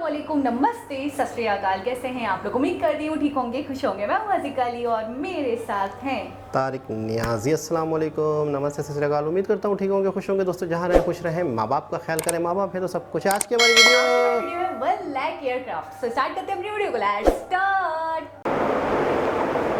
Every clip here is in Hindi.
अस्सलामुअलैकुम, नमस्ते, सत श्री अकाल। कैसे हैं आप लोग? उम्मीद करती हूँ ठीक होंगे, खुश होंगे। मैं हूँ अज़ीज़ा अली और मेरे साथ हैं तारिक नियाज़ी। अस्सलाम वालेकुम, नमस्ते, सत श्री अकाल। उम्मीद करता हूँ ठीक होंगे, खुश होंगे। दोस्तों जहाँ रहें खुश रहें, माँ बाप का ख्याल करें। माँ बाप है तो सब कुछ। आज की हमारी वीडियो में 1 लाख एयरक्राफ्ट। सो स्टार्ट करते हैं अपनी वीडियो को। Let's start.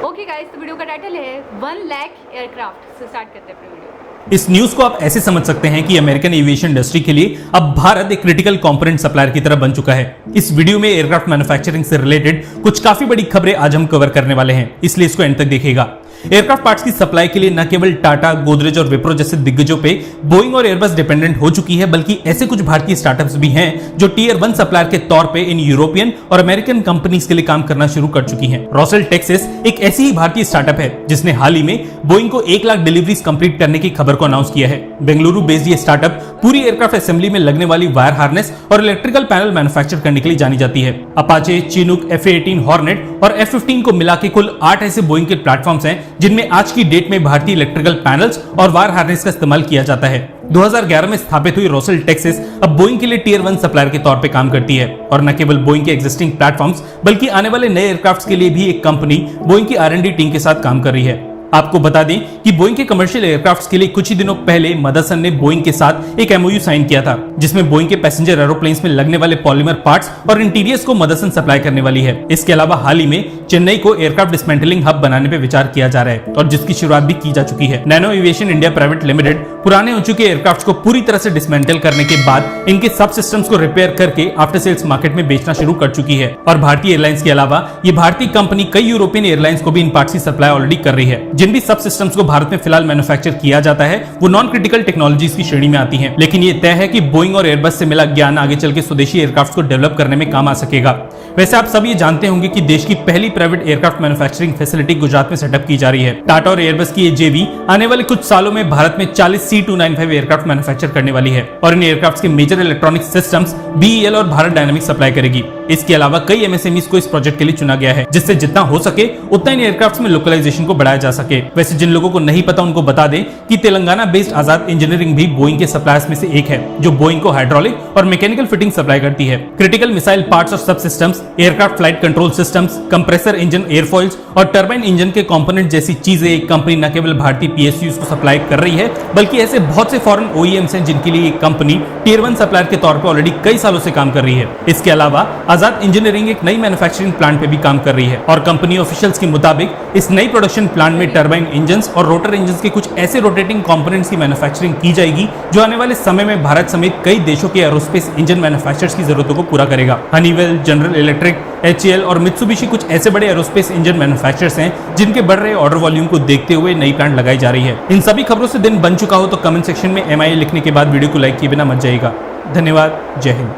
ओके गाइस, तो वीडियो का टाइटल है 1 लाख एयरक्राफ्ट। सो स्टार्ट करते हैं अपनी वीडियो। इस न्यूज को आप ऐसे समझ सकते हैं कि अमेरिकन एविएशन इंडस्ट्री के लिए अब भारत एक क्रिटिकल कंपोनेंट सप्लायर की तरह बन चुका है। इस वीडियो में एयरक्राफ्ट मैन्युफैक्चरिंग से रिलेटेड कुछ काफी बड़ी खबरें आज हम कवर करने वाले हैं, इसलिए इसको एंड तक देखिएगा। एयरक्राफ्ट पार्ट्स की सप्लाई के लिए न केवल टाटा, गोदरेज और विप्रो जैसे दिग्गजों पे बोइंग और एयरबस डिपेंडेंट हो चुकी है, बल्कि ऐसे कुछ भारतीय स्टार्टअप्स भी हैं जो टियर 1 सप्लायर के तौर पे इन यूरोपियन और अमेरिकन कंपनीज के लिए काम करना शुरू कर चुकी हैं। रोसेल टेक्सास एक ऐसी ही भारतीय स्टार्टअप है जिसने हाल ही में बोइंग को 1 लाख डिलीवरीज कंप्लीट करने की खबर को अनाउंस किया है। बेंगलुरु बेस्ड ये स्टार्टअप पूरी एयरक्राफ्ट असेंबली में लगने वाली वायर हार्नेस और इलेक्ट्रिकल पैनल मैन्युफैक्चर करने के लिए जानी जाती है। अपाचे, चिनूक, F-18 हॉर्नेट और F-15 को मिला के कुल 8 ऐसे बोइंग के प्लेटफॉर्म्स हैं जिनमें आज की डेट में भारतीय इलेक्ट्रिकल पैनल्स और वायर हार्नेस का इस्तेमाल किया जाता है। 2011 में स्थापित हुई रोसेल टेक्सास अब बोइंग के लिए टियर 1 सप्लायर के तौर पे काम करती है और न केवल बोइंग के एग्जिस्टिंग प्लेटफॉर्म्स बल्कि आने वाले नए एयरक्राफ्ट्स के लिए भी एक कंपनी बोइंग की R&D टीम के साथ काम कर रही है। आपको बता दें कि बोइंग के कमर्शियल एयरक्राफ्ट्स के लिए कुछ ही दिनों पहले मदरसन ने बोइंग के साथ एक MOU साइन किया था, जिसमें बोइंग के पैसेंजर एरोप्लेन्स में लगने वाले पॉलीमर पार्ट्स और इंटीरियर्स को मदरसन सप्लाई करने वाली है। इसके अलावा हाल ही में चेन्नई को एयरक्राफ्ट डिसमेंटलिंग हब बनाने पर विचार किया जा रहा है और जिसकी शुरुआत भी की जा चुकी है। Nano aviation India private limited पुराने हो चुके एयरक्राफ्ट को पूरी तरह से डिसमेंटल करने के बाद इनके सब सिस्टम्स को रिपेयर करके आफ्टर सेल्स मार्केट में बेचना शुरू कर चुकी है और भारतीय एयरलाइंस के अलावा ये भारतीय कंपनी कई यूरोपियन एयरलाइंस को भी इन पार्ट्स की सप्लाई ऑलरेडी कर रही है। जिन भी सब सिस्टम्स को भारत में फिलहाल मैन्युफैक्चर किया जाता है वो नॉन क्रिटिकल टेक्नोलॉजीज की श्रेणी में आती हैं, लेकिन ये तय है कि बोइंग और एयरबस से मिला ज्ञान आगे चल के स्वदेशी एयरक्राफ्ट को डेवलप करने में काम आ सकेगा। वैसे आप सब ये जानते होंगे कि देश की पहली private aircraft manufacturing facility Gujarat में सेटअप की जा रही है। टाटा और एयरबस की ये जेवी आने वाले कुछ सालों में भारत में 40 C295 एयरक्राफ्ट मैन्युफैक्चर करने वाली है और इन एयरक्राफ्ट के मेजर इलेक्ट्रॉनिक सिस्टम्स BEL और भारत डायनामिक्स सप्लाई करेगी। इसके अलावा कई MSMEs को इस प्रोजेक्ट के लिए चुना गया है, जिससे जितना हो सके उतना इन एयरक्राफ्ट में लोकलाइजेशन को बढ़ाया जा सके। वैसे जिन लोगों को नहीं पता उनको बता दें कि तेलंगाना बेस्ड आजाद इंजीनियरिंग भी बोइंग के सप्लायर्स में से एक है, जो बोइंग को हाइड्रोलिक और मैकेनिकल फिटिंग सप्लाई करती है। क्रिटिकल मिसाइल पार्ट्स और subsystems, aircraft flight control systems, compressor engine, airfoils और टरबाइन इंजन के कंपोनेंट जैसी चीजें एक कंपनी न केवल भारतीय PSUs को सप्लाई कर रही है, बल्कि ऐसे बहुत से फॉरेन OEMs हैं जिनके लिए एक कंपनी टियर 1 सप्लायर के तौर पर ऑलरेडी कई सालों से काम कर रही है। इसके अलावा आजाद इंजीनियरिंग एक नई मैन्युफैक्चरिंग प्लांट पे भी काम कर रही है और कंपनी ऑफिशियल्स के मुताबिक इस नई प्रोडक्शन प्लांट में टरबाइन इंजन्स और रोटर इंजन्स के कुछ ऐसे रोटेटिंग कंपोनेंट्स की मैन्युफैक्चरिंग की जाएगी जो आने वाले समय में भारत समेत कई देशों के एरोस्पेस इंजन मैन्युफैक्चरर्स की जरूरतों को पूरा करेगा। हनीवेल, जनरल इलेक्ट्रिक, HAL और मित्सुबिशी कुछ ऐसे बड़े एरोस्पेस इंजन मैन्युफैक्चरर्स हैं जिनके बढ़ रहे ऑर्डर वॉल्यूम को देखते हुए नई प्लांट लगाई जा रही है। इन सभी खबरों से दिन बन चुका हो तो कमेंट सेक्शन में MIA लिखने के बाद वीडियो को लाइक किए बिना मत जाइएगा। धन्यवाद, जय हिंद।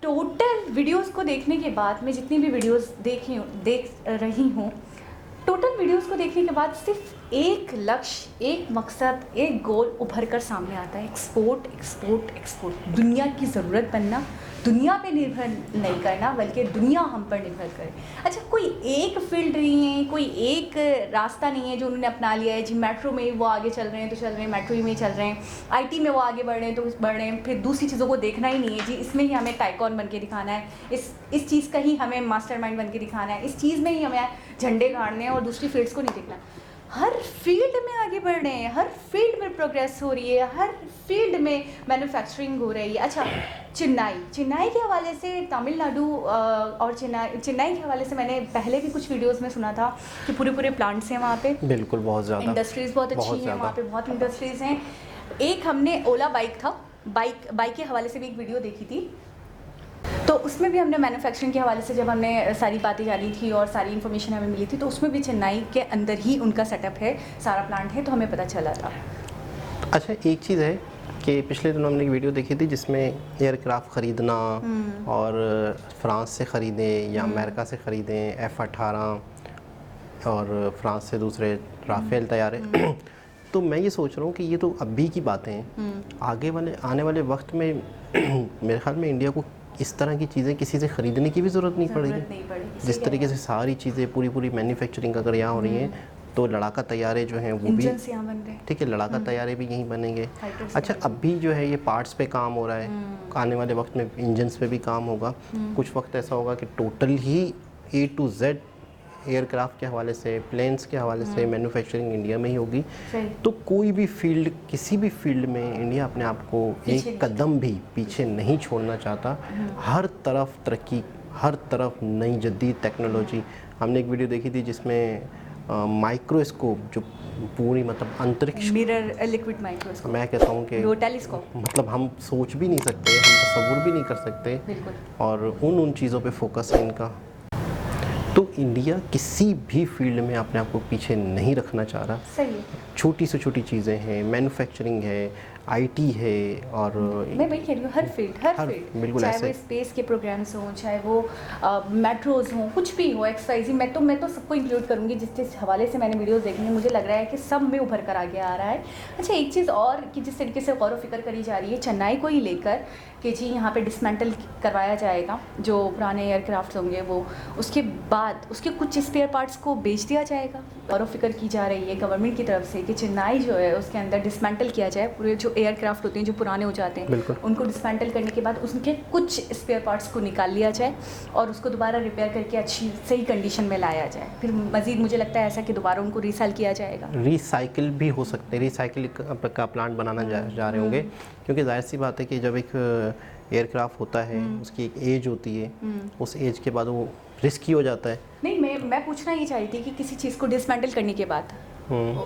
टोटल वीडियोस को देखने के बाद, मैं जितनी भी वीडियोस देख रही हूँ, टोटल वीडियोस को देखने के बाद सिर्फ एक लक्ष्य, एक मकसद, एक गोल उभर कर सामने आता है। Export, export, export. दुनिया की ज़रूरत बनना, दुनिया पे निर्भर नहीं करना, बल्कि दुनिया हम पर निर्भर करे। अच्छा, कोई एक फील्ड नहीं है, कोई एक रास्ता नहीं है जो उन्होंने अपना लिया है जी। मेट्रो में वो आगे चल रहे हैं तो चल रहे हैं, मेट्रो में चल रहे हैं, IT में वो आगे बढ़ रहे हैं तो बढ़ रहे हैं, फिर दूसरी चीज़ों को देखना ही नहीं है जी। इसमें ही हमें टाइकॉन बन के दिखाना है, इस चीज़ का ही हमें मास्टरमाइंड बन के दिखाना है, इस चीज़ में ही हमें झंडे गाड़ने हैं और दूसरी फील्ड्स को नहीं देखना। हर फील्ड में आगे बढ़ रहे हैं, हर फील्ड में प्रोग्रेस हो रही है, हर फील्ड में मैन्युफैक्चरिंग हो रही है। अच्छा, चेन्नई के हवाले से, तमिलनाडु और चेन्नई के हवाले से मैंने पहले भी कुछ वीडियोस में सुना था कि पूरे प्लांट्स हैं वहाँ पे। बिल्कुल, बहुत ज़्यादा इंडस्ट्रीज़ बहुत अच्छी हैं वहाँ पे, बहुत इंडस्ट्रीज़ हैं। एक हमने ओला बाइक था, बाइक के हवाले से भी एक वीडियो देखी थी, तो उसमें भी हमने मैन्युफैक्चरिंग के हवाले से जब हमने सारी बातें जानी थी और सारी इन्फॉर्मेशन हमें मिली थी, तो उसमें भी चेन्नई के अंदर ही उनका सेटअप है, सारा प्लांट है, तो हमें पता चला था। अच्छा, एक चीज़ है कि पिछले दिनों हमने एक वीडियो देखी थी जिसमें एयरक्राफ्ट ख़रीदना और फ्रांस से ख़रीदें या अमेरिका से ख़रीदें F-18 और फ्रांस से दूसरे राफेल तैयारे। तो मैं ये सोच रहा हूँ कि ये तो अभी की बातें हैं, आने वाले वक्त में मेरे ख्याल में इंडिया को इस तरह की चीज़ें किसी से ख़रीदने की भी ज़रूरत नहीं पड़ेगी। जिस तरीके से सारी चीज़ें पूरी मैन्युफैक्चरिंग अगर यहाँ हो रही हैं तो लड़ाका तैयारे जो हैं वो भी, इंजन्स यहाँ बन रहे हैं। ठीक है, लड़ाका तैयारे भी यहीं बनेंगे। फाइटर्स अच्छा, अब भी जो है ये पार्ट्स पे काम हो रहा है, आने वाले वक्त में इंजन्स पे भी काम होगा। कुछ वक्त ऐसा होगा कि total he A to Z aircraft के हवाले से, प्लेन्स के हवाले से मैन्युफैक्चरिंग इंडिया में ही होगी। सही। तो कोई भी फील्ड, किसी भी फील्ड में इंडिया अपने आप को एक कदम भी पीछे नहीं छोड़ना चाहता। हर तरफ तरक्की, हर तरफ नई जदीद टेक्नोलॉजी। हमने एक वीडियो देखी थी जिसमें माइक्रोस्कोप, जो पूरी मतलब अंतरिक्ष, मिरर लिक्विड माइक्रोस्कोप, मैं कहता हूँ कि टेलीस्कोप, मतलब हम सोच भी नहीं सकते, हम तसव्वुर भी नहीं कर सकते। बिल्कुल। और उन चीज़ों पे फोकस है इनका। तो इंडिया किसी भी फील्ड में अपने आप को पीछे नहीं रखना चाह रहा। सही है। छोटी से छोटी चीज़ें हैं, मैन्युफैक्चरिंग है, आईटी है, और मैं वही कह रही हूँ, हर फील्ड, बिल्कुल चाहे ऐसे। वो स्पेस के प्रोग्राम्स हों, चाहे वो मेट्रोज हों, कुछ भी हो, एक्सरसाइज, मैं तो सबको इंक्लूड करूँगी। जिस हवाले से मैंने वीडियोस देखी हैं, मुझे लग रहा है कि सब में उभर कर आगे आ रहा है। अच्छा, एक चीज़ और कि जिस तरीके से गौर व फिक्र करी जा रही है चेन्नई को ही लेकर कि जी यहाँ पे डिसमेंटल करवाया जाएगा जो पुराने एयरक्राफ्ट होंगे वो, उसके बाद उसके कुछ स्पेयर पार्ट्स को बेच दिया जाएगा। गौर व फिक्र की जा रही है गवर्नमेंट की तरफ से कि चेन्नई जो है उसके अंदर डिसमेंटल किया जाए, पूरे जो एयरक्राफ्ट होते हैं जो पुराने हो जाते हैं उनको डिसमेंटल करने के बाद उसके कुछ स्पेयर पार्ट्स को निकाल लिया जाए और उसको दोबारा रिपेयर करके अच्छी सही कंडीशन में लाया जाए। फिर मज़ीद मुझे लगता है ऐसा कि दोबारा उनको रीसेल किया जाएगा। रिसाइकिल भी हो सकते हैं, रिसाइकिल का प्लांट बनाना जा रहे होंगे, क्योंकि जाहिर सी बात है कि जब एक एयरक्राफ्ट होता है उसकी एक एज होती है, उस एज के बाद वो रिस्की हो जाता है। नहीं, मैं पूछना ये चाह रही थी कि किसी चीज़ को डिसमेंटल करने के बाद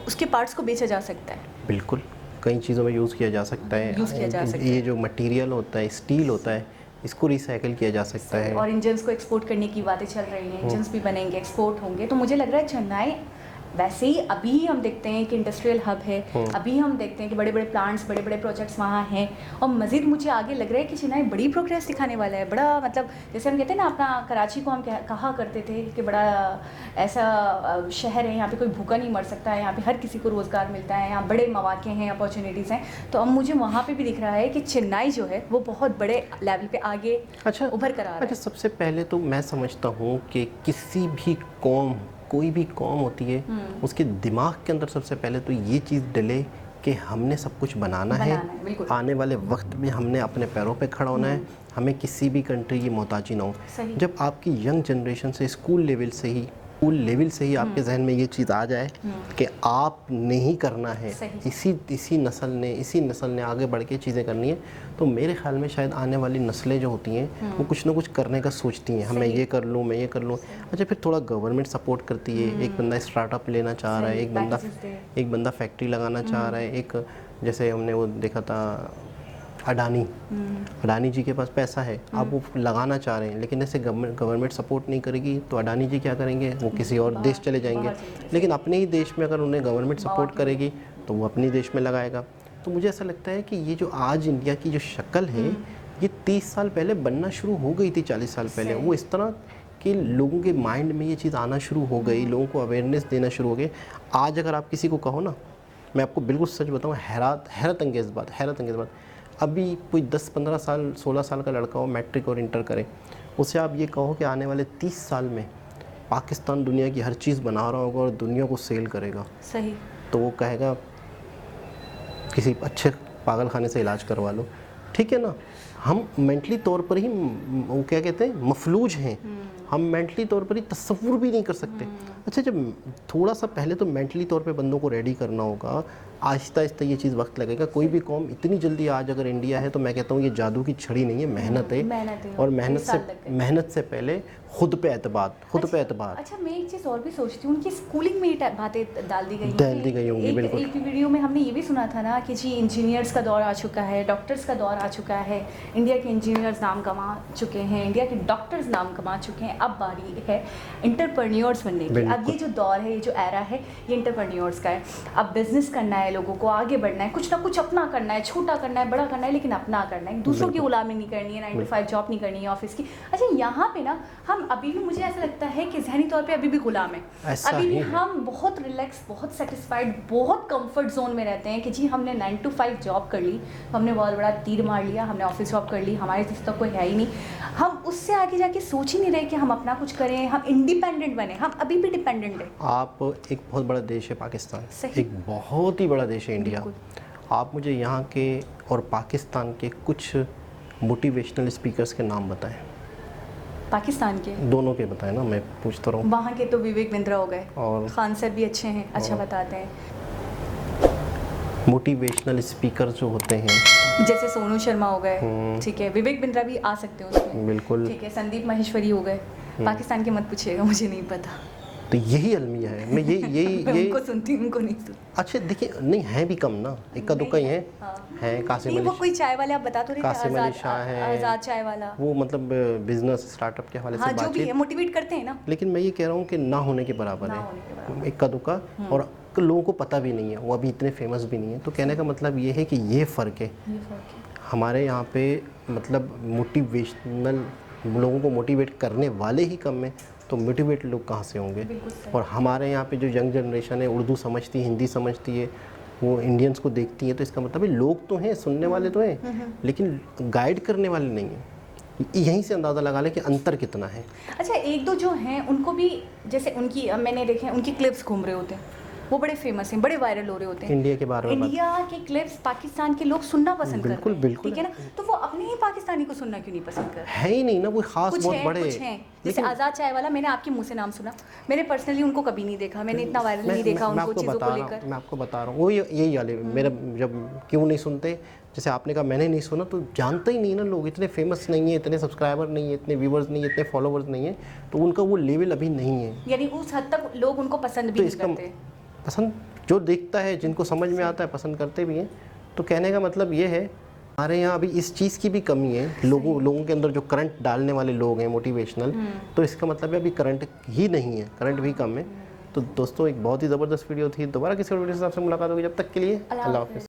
उसके पार्ट्स को बेचा जा सकता है। बिल्कुल, कई चीज़ों में यूज़ किया जा सकता है। ये जो मटेरियल होता है, स्टील होता है, इसको रिसाइकिल किया जा सकता है। और इंजन्स को एक्सपोर्ट करने की बातें चल रही हैं, इंजन्स भी बनेंगे, एक्सपोर्ट होंगे। तो मुझे लग रहा है चेन्नई वैसे ही अभी हम देखते हैं कि इंडस्ट्रियल हब है, अभी हम देखते हैं कि बड़े बड़े प्लांट्स, बड़े बड़े प्रोजेक्ट्स वहाँ हैं, और मज़ीद मुझे आगे लग रहा है कि चेन्नई बड़ी प्रोग्रेस दिखाने वाला है। बड़ा मतलब जैसे हम कहते हैं ना, अपना कराची को हम कहा करते थे कि बड़ा ऐसा शहर है, यहाँ पे कोई भूखा नहीं मर सकता है, यहाँ पे हर किसी को रोज़गार मिलता है, यहाँ बड़े मौके हैं, अपॉर्चुनिटीज़ हैं। तो अब मुझे वहाँ पर भी दिख रहा है कि चेन्नई जो है वो बहुत बड़े लेवल पर आगे उभर कर आ रहा है। अच्छा, सबसे पहले तो मैं समझता हूँ कि किसी भी कौम, कोई भी कौम होती है, उसके दिमाग के अंदर सबसे पहले तो ये चीज़ डले कि हमने सब कुछ बनाना है, आने वाले वक्त में हमने अपने पैरों पे खड़ा होना है, हमें किसी भी कंट्री की मोहताजी ना हो। जब आपकी यंग जनरेशन से स्कूल लेवल से ही आपके जहन में ये चीज़ आ जाए कि आप नहीं करना है, इसी नस्ल ने आगे बढ़ के चीज़ें करनी है, तो मेरे ख्याल में शायद आने वाली नस्लें जो होती हैं वो कुछ ना कुछ करने का सोचती हैं। मैं ये कर लूँ, मैं ये कर लूँ। अच्छा, फिर थोड़ा गवर्नमेंट सपोर्ट करती है, एक बंदा स्टार्टअप लेना चाह रहा है, एक बंदा फैक्ट्री लगाना चाह रहा है, एक जैसे हमने वो देखा था अडानी जी के पास पैसा है, अब वो लगाना चाह रहे हैं, लेकिन ऐसे गवर्नमेंट सपोर्ट नहीं करेगी तो अडानी जी क्या करेंगे, वो किसी और देश चले जाएंगे। लेकिन अपने ही देश में अगर उन्हें गवर्नमेंट सपोर्ट करेगी तो वो अपने देश में लगाएगा। तो मुझे ऐसा लगता है कि ये जो आज इंडिया की जो शक्ल है, ये 30 साल पहले बनना शुरू हो गई थी, 40 साल पहले। वो इस तरह कि लोगों के माइंड में ये चीज़ आना शुरू हो गई, लोगों को अवेयरनेस देना शुरू हो गए। आज अगर आप किसी को कहो ना, मैं आपको बिल्कुल सच बताऊँ, हैरत अंगेज़ बात, अभी कोई 10-15 साल 16 साल का लड़का हो, मैट्रिक और इंटर करे, उससे आप ये कहो कि आने वाले 30 साल में पाकिस्तान दुनिया की हर चीज़ बना रहा होगा और दुनिया को सेल करेगा, सही, तो वो कहेगा किसी अच्छे पागल खाने से इलाज करवा लो। ठीक है ना, हम मेंटली तौर पर ही वो क्या कहते हैं, मफलूज हैं, हम मेंटली तौर पर ही तसव्वुर भी नहीं कर सकते। अच्छा, जब थोड़ा सा पहले तो मेंटली तौर पे बंदों को रेडी करना होगा, आहिस्ता आहिस्ता ये चीज़ वक्त लगेगा। कोई भी कौम इतनी जल्दी आज अगर इंडिया है तो मैं कहता हूँ ये जादू की छड़ी नहीं है, मेहनत है, और मेहनत से पहले खुद पे एतबार। अच्छा, मैं एक चीज़ और भी सोचती हूँ, उनकी स्कूलिंग में ये बातें डाल दी गई होंगी। बिल्कुल, एक वीडियो में हमने ये भी सुना था ना कि जी इंजीनियर्स का दौर आ चुका है, डॉक्टर्स का दौर आ चुका है, इंडिया के इंजीनियर्स नाम कमा चुके हैं, इंडिया के डॉक्टर्स नाम कमा चुके हैं, अब बारी है एंटरप्रेन्योर्स बनने की। अब ये जो दौर है, ये जो एरा है, ये एंटरप्रेन्योर्स का है। अब बिजनेस करना है, लोगों को आगे बढ़ना है, कुछ ना कुछ अपना करना है, छोटा करना है, बड़ा करना है, लेकिन अपना करना है, दूसरों की गुलामी नहीं करनी है, 9 to 5 जॉब नहीं करनी है ऑफिस की। अच्छा, यहाँ पे ना हम अभी भी, मुझे ऐसा लगता है कि जहनी तौर पे अभी भी गुलाम है, अभी भी हम बहुत रिलैक्स, बहुत सेटिस्फाइड, बहुत कंफर्ट जोन में रहते हैं कि जी हमने 9 to 5 जॉब कर ली, हमने बहुत बड़ा तीर मार लिया, हमने ऑफिस जॉब कर ली, हमारे जिस तक कोई है ही नहीं। हम उससे आगे जाके सोच ही नहीं रहे कि हम अपना कुछ करें, हम इंडिपेंडेंट बने। हम अभी भी डिपेंडेंट हैं। आप एक बहुत बड़ा देश है पाकिस्तान, सही। एक बहुत ही बड़ा देश है इंडिया। बिल्कुल। आप मुझे यहाँ के और पाकिस्तान के कुछ मोटिवेशनल स्पीकर्स के नाम बताएं। पाकिस्तान के दोनों के बताएं ना, मैं पूछता रहा हूँ। वहाँ के तो विवेक बिंद्रा हो गए, और खान सर भी अच्छे हैं, अच्छा बताते हैं। मोटिवेशनल स्पीकर जो होते हैं, जैसे सोनू शर्मा हो गए, ठीक है, विवेक बिंद्रा भी आ सकते हैं उसमें, बिल्कुल ठीक है, संदीप माहेश्वरी हो गए। पाकिस्तान के मत पूछिएगा, मुझे नहीं पता। तो यही अलमिया है। मैं मैं ये उनको सुनती हूँ, उनको नहीं सुनती। अच्छा देखिए, नहीं है भी कम ना, इक्का दुक्का ही है। हैं कासिम नहीं, अली, वो कोई चाय वाले आप बता तो रहे थे, कासिम अली शाह है, आज़ाद चाय वाला, वो मतलब बिजनेस स्टार्टअप के हवाले हाँ से जो भी बातचीत। है, मोटिवेट करते हैं ना। लेकिन मैं ये कह रहा हूँ कि ना होने के बराबर ना है, होने के बराबर। इक्का दुक्का, और लोगों को पता भी नहीं है, वो अभी इतने फेमस भी नहीं है। तो कहने का मतलब ये है कि ये फ़र्क है। ये फर्क है। हमारे यहाँ पे मतलब मोटिवेशनल लोगों को मोटिवेट करने वाले ही कम हैं, तो मोटिवेट लोग कहाँ से होंगे। बिल्कुल सही। और हमारे यहाँ पे जो यंग जनरेशन है, उर्दू समझती है, हिंदी समझती है, वो इंडियंस को देखती है, तो इसका मतलब है लोग तो हैं, सुनने वाले तो हैं, लेकिन गाइड करने वाले नहीं हैं। यहीं से अंदाज़ा लगा लें कि अंतर कितना है। अच्छा, एक दो जो हैं उनको भी, जैसे उनकी मैंने देखे हैं, उनकी क्लिप्स घूम रहे होते हैं, वो बड़े फेमस हैं, बड़े वायरल हो रहे होते हैं। इंडिया के बारे में बात, इंडिया के क्लिप्स पाकिस्तान के लोग सुनना पसंद करते बिल्कुल हैं, बिल्कुल ठीक है ना। तो वो अपने ही पाकिस्तानी को सुनना क्यों नहीं पसंद करते? है ही नहीं ना, वो खास कुछ बहुत हैं, बड़े कुछ हैं, जैसे आज़ाद चाय वाला, मैंने आपके मुंह से नाम सुना, मैंने पर्सनली उनको कभी नहीं देखा, मैंने इतना वायरल नहीं देखा उनको चीज़ों को लेकर। मैं आपको बता रहा हूँ, वो यही वाले मेरा, जब क्यों नहीं सुनते, जैसे आपने कहा मैंने नहीं सुना, तो जानते ही नहीं ना लोग, इतने फेमस नहीं है, इतने सब्सक्राइबर नहीं है, इतने व्यूवर्स नहीं है, इतने फॉलोवर्स नहीं है, तो उनका वो लेवल अभी नहीं है। यानी उस हद तक लोग उनको पसंद भी तो नहीं इसका करते। पसंद जो देखता है, जिनको समझ में आता है, पसंद करते भी हैं। तो कहने का मतलब ये है, हमारे यहाँ अभी इस चीज़ की भी कमी है, लोगों के अंदर जो करंट डालने वाले लोग हैं मोटिवेशनल, तो इसका मतलब है अभी करंट ही नहीं है, करंट भी कम है। तो दोस्तों, एक बहुत ही ज़बरदस्त वीडियो थी। दोबारा किसी और वीडियो से आपसे मुलाकात होगी, जब तक के लिए अल्लाह हाफ़िज़।